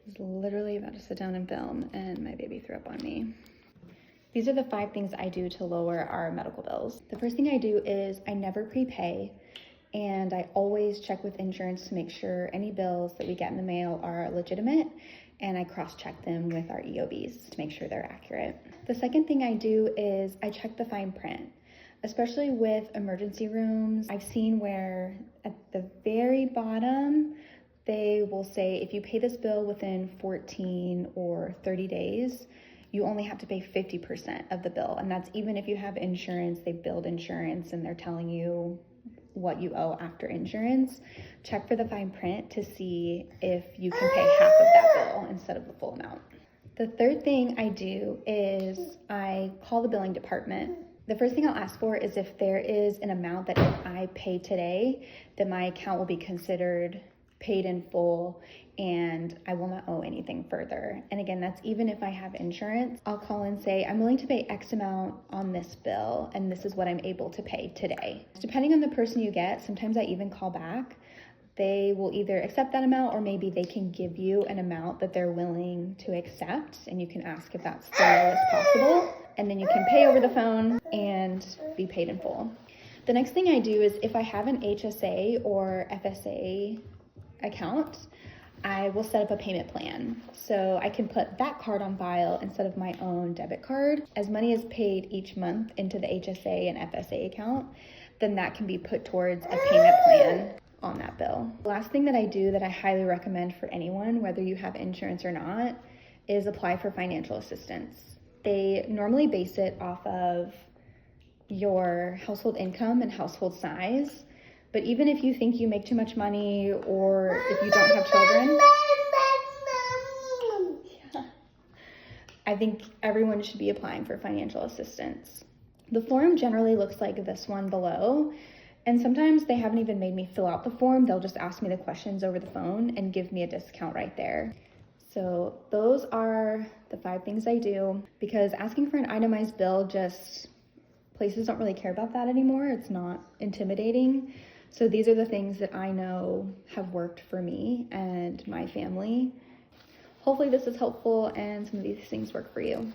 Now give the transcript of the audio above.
I was literally about to sit down and film and my baby threw up on me. These are the 5 things I do to lower our medical bills. The first thing I do is I never prepay, and I always check with insurance to make sure any bills that we get in the mail are legitimate, and I cross-check them with our EOBs to make sure they're accurate. The second thing I do is I check the fine print, especially with emergency rooms. I've seen where at the very bottom, they will say, if you pay this bill within 14 or 30 days, you only have to pay 50% of the bill. And that's even if you have insurance, they billed insurance and they're telling you what you owe after insurance. Check for the fine print to see if you can pay half of that bill instead of the full amount. The third thing I do is I call the billing department. The first thing I'll ask for is if there is an amount that if I pay today, then my account will be considered paid in full and I will not owe anything further. And again, that's even if I have insurance. I'll call and say, I'm willing to pay X amount on this bill and this is what I'm able to pay today. Depending on the person you get, sometimes I even call back. They will either accept that amount or maybe they can give you an amount that they're willing to accept and you can ask if that's the lowest possible. And then you can pay over the phone and be paid in full. The next thing I do is if I have an HSA or FSA account, I will set up a payment plan. So I can put that card on file instead of my own debit card. As money is paid each month into the HSA and FSA account, then that can be put towards a payment plan on that bill. The last thing that I do that I highly recommend for anyone, whether you have insurance or not, is apply for financial assistance. They normally base it off of your household income and household size. But even if you think you make too much money or if you don't have children, I think everyone should be applying for financial assistance. The form generally looks like this one below. And sometimes they haven't even made me fill out the form. They'll just ask me the questions over the phone and give me a discount right there. So those are the 5 things I do, because asking for an itemized bill, places don't really care about that anymore. It's not intimidating. So these are the things that I know have worked for me and my family. Hopefully this is helpful and some of these things work for you.